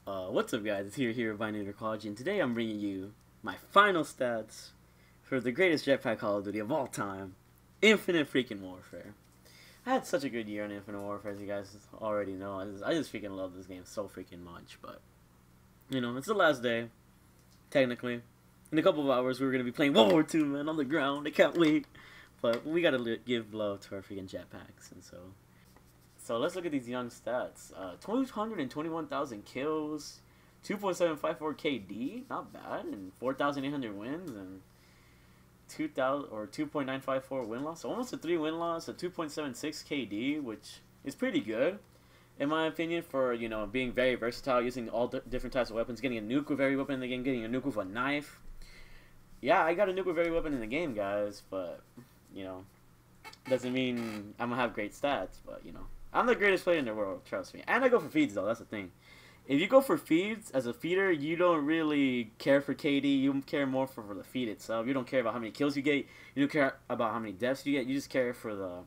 What's up, guys? It's here, Bayanino Quadigy, and today I'm bringing you my final stats for the greatest jetpack Call of Duty of all time, Infinite freaking Warfare. I had such a good year on Infinite Warfare, as you guys already know. I just freaking love this game so freaking much, but, you know, it's the last day, technically. In a couple of hours, we're going to be playing World War II, man, on the ground. I can't wait. But we got to give love to our freaking jetpacks, and so let's look at these young stats. 221,000 kills, 2.754 KD, not bad, and 4,800 wins, and 2.954 win loss. So almost a 3 win loss, a 2.76 KD, which is pretty good, in my opinion, for, you know, being very versatile, using all different types of weapons, getting a nuke with every weapon in the game, getting a nuke with a knife. Yeah, I got a nuke with every weapon in the game, guys, but, you know, doesn't mean I'm gonna have great stats, but, you know. I'm the greatest player in the world, trust me. And I go for feeds, though, that's the thing. If you go for feeds, as a feeder, you don't really care for KD. You care more for the feed itself. You don't care about how many kills you get. You don't care about how many deaths you get. You just care for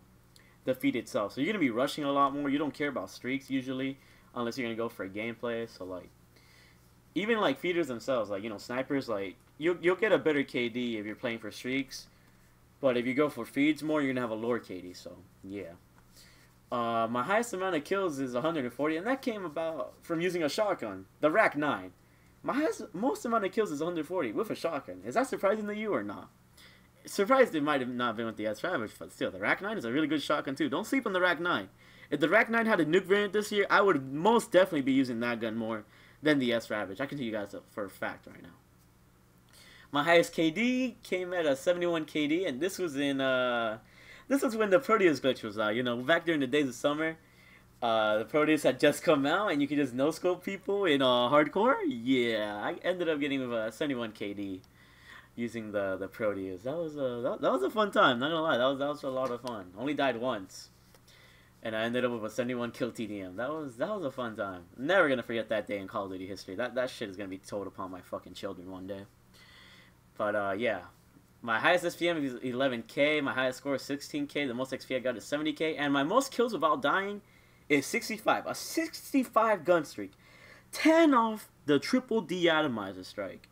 the feed itself. So you're going to be rushing a lot more. You don't care about streaks, usually, unless you're going to go for a gameplay. So, like, even, like, feeders themselves, like, you know, snipers, like, you'll get a better KD if you're playing for streaks. But if you go for feeds more, you're going to have a lower KD. So, yeah. My highest amount of kills is 140, and that came about from using a shotgun, the Rack 9. My most amount of kills is 140 with a shotgun. Is that surprising to you or not? Surprised it might have not been with the S-Ravage, but still, the Rack 9 is a really good shotgun too. Don't sleep on the Rack 9. If the Rack 9 had a nuke variant this year, I would most definitely be using that gun more than the S-Ravage. I can tell you guys for a fact right now. My highest KD came at a 71 KD, and this was in this was when the Proteus glitch was out, you know, back during the days of summer. The Proteus had just come out, and you could just no-scope people in hardcore. Yeah, I ended up getting with a 71 KD using the Proteus. That was a fun time, not gonna lie. That was a lot of fun. Only died once, and I ended up with a 71 kill TDM. That was a fun time. Never gonna forget that day in Call of Duty history. That shit is gonna be told upon my fucking children one day. But yeah. My highest SPM is 11k, my highest score is 16k, the most XP I got is 70k, and my most kills without dying is 65. A 65 gun streak. 10 off the triple de-atomizer strike.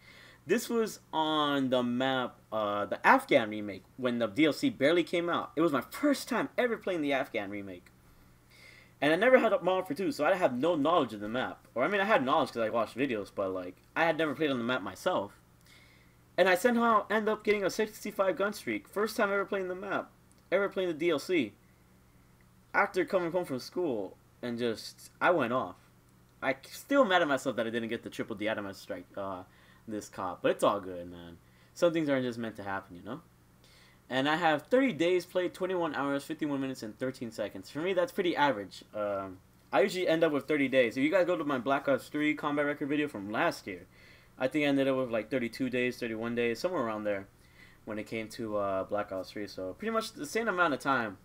This was on the map, the Afghan remake, when the DLC barely came out. It was my first time ever playing the Afghan remake. And I never had a mod for 2, so I have no knowledge of the map. Or, I mean, I had knowledge because I watched videos, but, like, I had never played on the map myself. And I somehow end up getting a 65 gun streak. First time ever playing the map. Ever playing the DLC. After coming home from school. And just, I went off. I still mad at myself that I didn't get the triple de-atomizer strike this cop. But it's all good, man. Some things aren't just meant to happen, you know? And I have 30 days played, 21 hours, 51 minutes, and 13 seconds. For me, that's pretty average. I usually end up with 30 days. If you guys go to my Black Ops 3 combat record video from last year, I think I ended up with like 32 days, 31 days, somewhere around there when it came to Black Ops 3. So pretty much the same amount of time,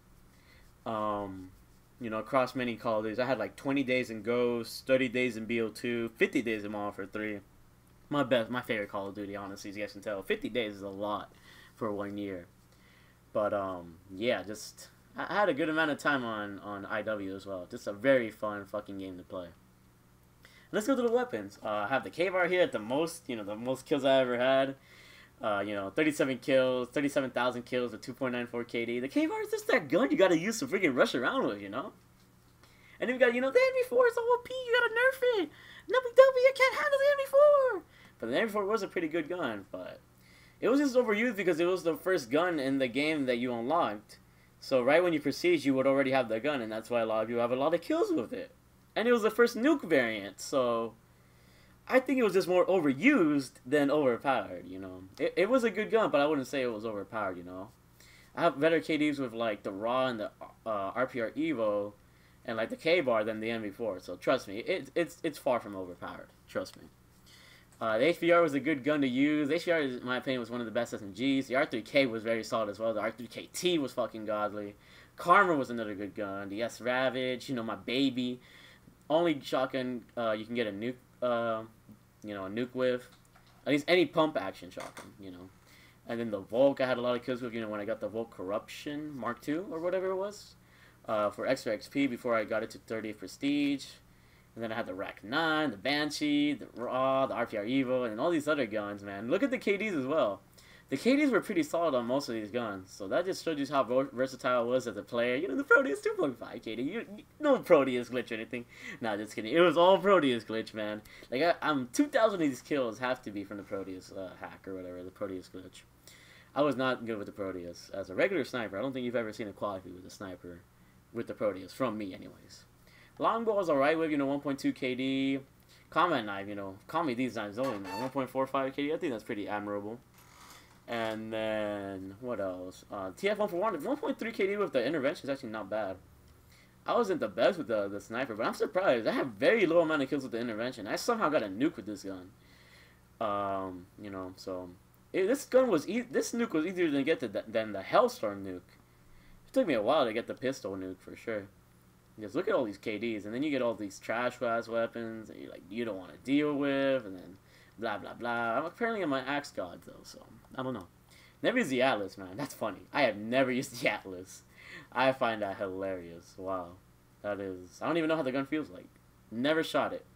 you know, across many Call of Duties. I had like 20 days in Ghost, 30 days in BO2, 50 days in Modern Warfare 3. My favorite Call of Duty, honestly, as you guys can tell. 50 days is a lot for 1 year. But, yeah, just, I had a good amount of time on IW as well. Just a very fun fucking game to play. Let's go to the weapons. I have the K-Bar here at the most, you know, the most kills I ever had. You know, 37 kills, 37,000 kills with 2.94 KD. The K-Bar is just that gun you gotta use to freaking rush around with, you know? And then we got, you know, the MV4 is OP, you gotta nerf it. No big deal, I can't handle the MV4. But the MV4 was a pretty good gun, but it was just overused because it was the first gun in the game that you unlocked. So right when you proceed, you would already have the gun, and that's why a lot of you have a lot of kills with it. And it was the first nuke variant, so I think it was just more overused than overpowered, you know. It was a good gun, but I wouldn't say it was overpowered, you know. I have better KDs with, like, the RAW and the RPR Evo and, like, the K-Bar than the MV4, so trust me, it's far from overpowered, trust me. The HBR was a good gun to use. The HBR, in my opinion, was one of the best SMGs. The R3K was very solid as well. The R3KT was fucking godly. Karma was another good gun. The S-Ravage, you know, my baby. Only shotgun you can get a nuke, you know, a nuke with. At least any pump action shotgun, you know. And then the Volk, I had a lot of kills with, you know, when I got the Volk Corruption Mark II or whatever it was. For extra XP before I got it to 30 Prestige. And then I had the Rack 9, the Banshee, the Raw, the RPR Evo, and all these other guns, man. Look at the KDs as well. The KDs were pretty solid on most of these guns, so that just showed you how versatile I was as a player. You know, the Proteus 2.5 KD, no Proteus glitch or anything. Nah, just kidding. It was all Proteus glitch, man. Like, I'm 2,000 of these kills have to be from the Proteus hack or whatever, the Proteus glitch. I was not good with the Proteus. As a regular sniper, I don't think you've ever seen a quality with a sniper with the Proteus, from me anyways. Longbow is alright with, you know, 1.2 KD. Combat knife, you know, call me these knives only, man. 1.45 KD, I think that's pretty admirable. And then, what else? TF141, 1.3 KD with the intervention is actually not bad. I wasn't the best with the sniper, but I'm surprised. I have very low amount of kills with the intervention. I somehow got a nuke with this gun. You know, so... this nuke was easier to get than the Hellstorm nuke. It took me a while to get the pistol nuke, for sure. Just look at all these KDs, and then you get all these trash-class weapons that you don't want to deal with, and then blah, blah, blah. Apparently I'm an Axe God, though, so I don't know. Never used the Atlas, man. That's funny. I have never used the Atlas. I find that hilarious. Wow. That is... I don't even know how the gun feels like. Never shot it.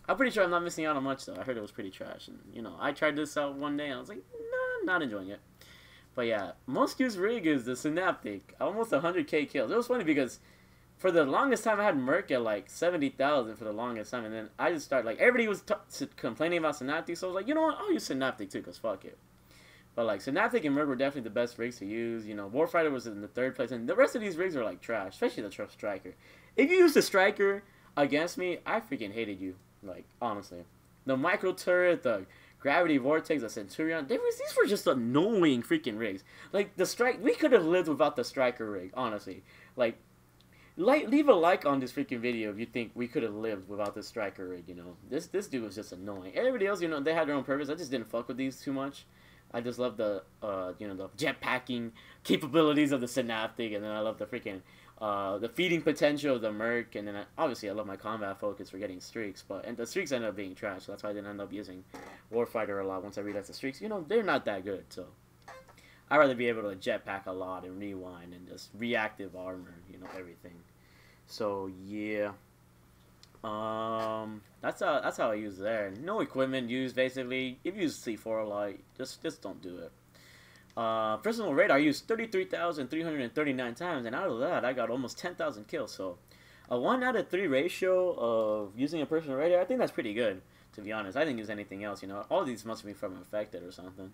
I'm pretty sure I'm not missing out on much, though. I heard it was pretty trash. And, you know, I tried this out one day, and I was like, nah, not enjoying it. But, yeah. Most used rig is the Synaptic. Almost 100k kills. It was funny because... for the longest time, I had Merc at like 70,000 for the longest time, and then I just started, like, everybody was complaining about Synaptic, so I was like, you know what, I'll use Synaptic too, because fuck it. But, like, Synaptic and Merc were definitely the best rigs to use. You know, Warfighter was in the 3rd place, and the rest of these rigs are, like, trash, especially the Striker. If you used the Striker against me, I freaking hated you, like, honestly. The Micro Turret, the Gravity Vortex, the Centurion, these were just annoying freaking rigs. Like, we could have lived without the Striker rig, honestly. Like, leave a like on this freaking video if you think we could have lived without this Striker rig, you know. This dude was just annoying. Everybody else, you know, they had their own purpose. I just didn't fuck with these too much. I just love the, you know, the jetpacking capabilities of the Synaptic, and then I love the freaking, the feeding potential of the Merc, and then obviously I love my combat focus for getting streaks, and the streaks ended up being trash, so that's why I didn't end up using Warfighter a lot once I realized the streaks, you know, they're not that good, so. I'd rather be able to jetpack a lot and rewind and just reactive armor, you know, everything. So yeah, that's how I use there. No equipment used basically. If you use C4 like, just don't do it. Personal radar I used 33,339 times, and out of that I got almost 10,000 kills. So a 1 out of 3 ratio of using a personal radar, I think that's pretty good. To be honest, I didn't use anything else. You know, all of these must be from Infected or something.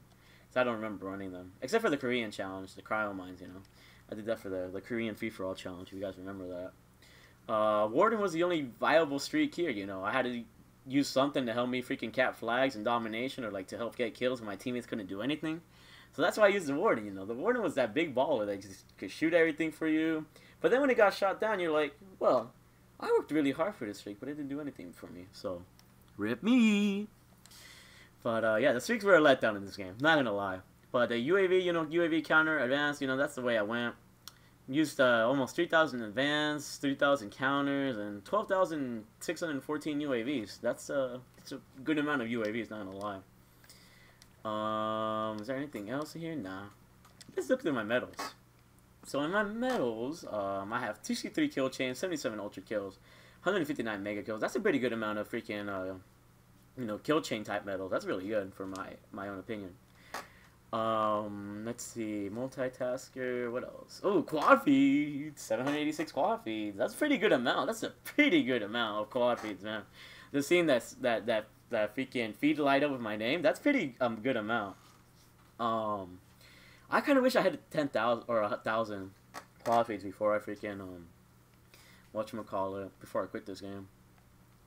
So I don't remember running them, except for the Korean challenge, the cryo mines. You know, I did that for the Korean free for all challenge. If you guys remember that. Warden was the only viable streak here, you know. I had to use something to help me freaking cap flags and domination, or like to help get kills when my teammates couldn't do anything. So that's why I used the Warden, you know. The Warden was that big baller that just could shoot everything for you. But then when it got shot down, you're like, well, I worked really hard for this streak, but it didn't do anything for me. So, rip me. But yeah, the streaks were a letdown in this game, not gonna lie. But the UAV, you know, UAV counter, advanced, you know, that's the way I went. Used almost 3,000 advanced, 3,000 counters, and 12,614 UAVs. That's a good amount of UAVs, not gonna lie. Is there anything else here? Nah. Let's look through my medals. So in my medals, I have 2C3 kill chain, 77 ultra kills, 159 mega kills. That's a pretty good amount of freaking, you know, kill chain type medals. That's really good for my own opinion. Let's see, multitasker, what else? Oh, quad feeds, 786 quad feeds. That's a pretty good amount. That's a pretty good amount of quad feeds, man. The scene that freaking feed light up with my name, that's pretty good amount. I kind of wish I had 10,000 or 1,000 quad feeds before I freaking whatchamacallit, before I quit this game.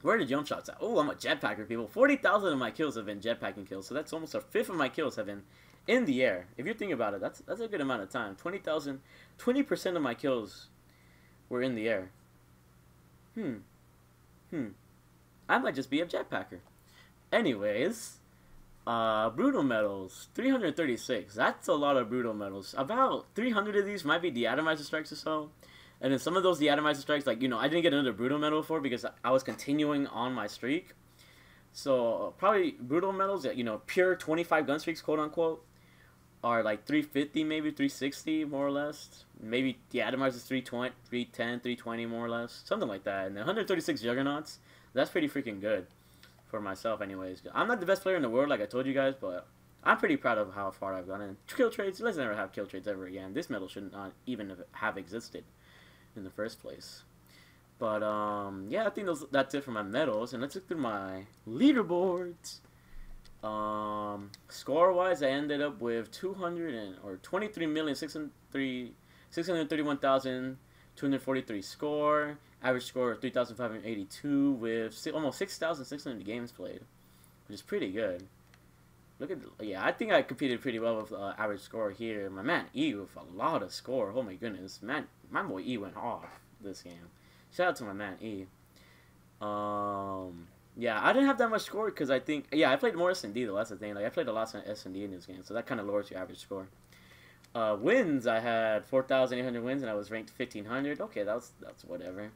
Where are the jump shots at? Oh, I'm a jetpacker, people. 40,000 of my kills have been jetpacking kills, so that's almost a fifth of my kills have been in the air. If you think about it, that's a good amount of time. 20% of my kills were in the air. I might just be a jetpacker. Anyways, brutal medals, 336. That's a lot of brutal medals. About 300 of these might be deatomizer strikes or so. And then some of those deatomizer strikes, like, you know, I didn't get another brutal medal for because I was continuing on my streak. So probably brutal medals, you know, pure 25 gun streaks, quote unquote, are like 350, maybe 360, more or less. Maybe the atomizers 320, 310, 320, more or less, something like that. And then 136 juggernauts, That's pretty freaking good for myself anyways. I'm not the best player in the world like I told you guys, but I'm pretty proud of how far I've gone. And kill trades, let's never have kill trades ever again. This medal should not even have existed in the first place. But yeah, I think that's it for my medals, and let's look through my leaderboards. Score wise, I ended up with 23,631,243 score. Average score of 3,582 with almost 6,600 games played, which is pretty good. Look at yeah, I think I competed pretty well with average score here. My man E with a lot of score. Oh my goodness, man, my boy E went off this game. Shout out to my man E. Yeah, I didn't have that much score because I think I played more S&D though. That's the thing. Like I played a lot of S&D in this game, so that kind of lowers your average score. Wins, I had 4,800 wins and I was ranked 1,500. Okay, that's whatever.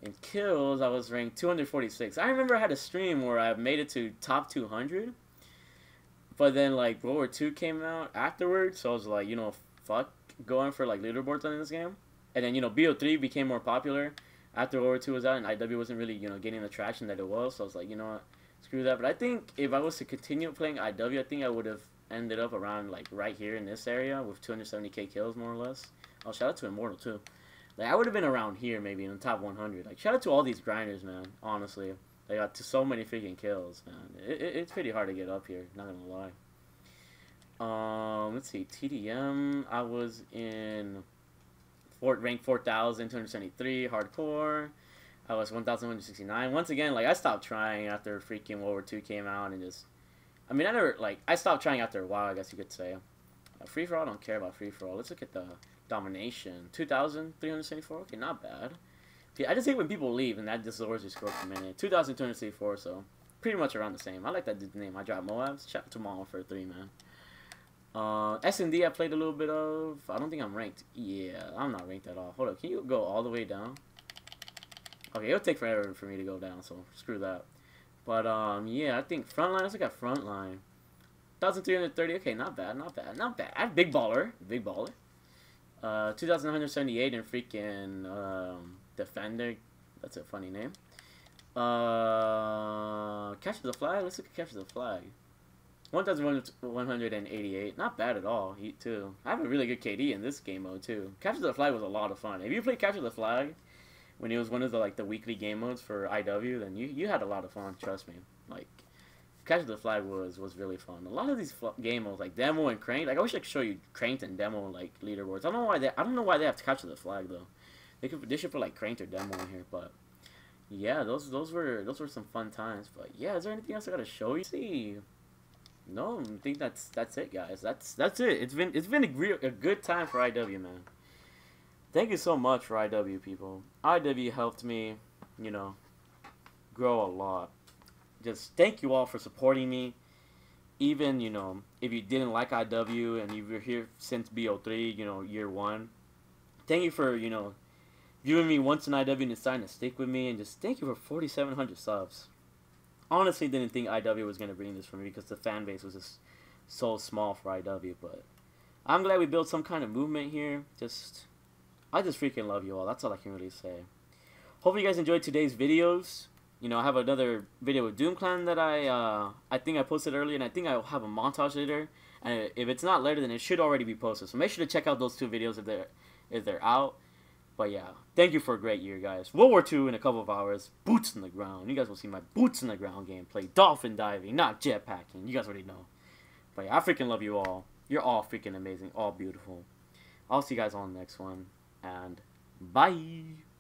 In kills, I was ranked 246. I remember I had a stream where I made it to top 200. But then, like, World War II came out afterwards, so I was like, you know, fuck going for, like, leaderboards in this game. And then, you know, BO3 became more popular after World War II was out, and IW wasn't really, you know, getting the traction that it was. So I was like, you know what, screw that. But I think if I was to continue playing IW, I think I would have ended up around, like, right here in this area with 270k kills, more or less. Oh, shout out to Immortal, too. Like, I would have been around here, maybe, in the top 100. Like, shout out to all these grinders, man, honestly. They got so many freaking kills, man. It's pretty hard to get up here, not gonna lie. Let's see, TDM, I was in rank 4,273, hardcore. I was 1,169. Once again, like, I stopped trying after freaking World War II came out and just... I mean, I stopped trying after a while, I guess you could say. Free-for-all, I don't care about free-for-all. Let's look at the domination. 2,374, okay, not bad. I just hate when people leave and that just lowers your score per minute. 2,264, so pretty much around the same. I like that dude's name. I dropped Moabs. Shout out to Mom for 3, man. S&D I played a little bit of. I don't think I'm ranked. Yeah, I'm not ranked at all. Hold up, can you go all the way down? Okay, it'll take forever for me to go down, so screw that. But, yeah, I think frontline. Let's look at frontline. 1,330. Okay, not bad, not bad, not bad. Big baller. Big baller. 2,978 in freaking, Defender, that's a funny name. Capture the flag. Let's look at capture the flag. 1,188. Not bad at all. Heat too. I have a really good KD in this game mode too. Capture the flag was a lot of fun. If you played capture the flag when it was one of the the weekly game modes for IW, then you had a lot of fun. Trust me. Like capture the flag was really fun. A lot of these game modes like demo and cranked. Like I wish I could show you cranked and demo like leaderboards. I don't know why they have to capture the flag though. They should put like cranked or demo in here, but yeah, those were some fun times. But yeah, is there anything else I gotta show you? See, no, I think that's it, guys. That's it. It's been a good time for IW, man. Thank you so much for IW, people. IW helped me, you know, grow a lot. Just thank you all for supporting me. Even, you know, if you didn't like IW and you were here since BO3, you know, year 1. Thank you for, you know, viewing me once in IW and deciding to stick with me, and just thank you for 4,700 subs. Honestly, didn't think IW was going to bring this for me because the fan base was just so small for IW, but I'm glad we built some kind of movement here. I just freaking love you all. That's all I can really say. Hopefully you guys enjoyed today's videos. You know, I have another video with Doom Clan that I think I posted earlier, and I think I'll have a montage later. And if it's not later, then it should already be posted. So make sure to check out those 2 videos if they're out. But yeah, thank you for a great year, guys. World War II in a couple of hours. Boots in the ground. You guys will see my boots in the ground gameplay. Dolphin diving, not jetpacking. You guys already know. But yeah, I freaking love you all. You're all freaking amazing. All beautiful. I'll see you guys on the next one. And bye.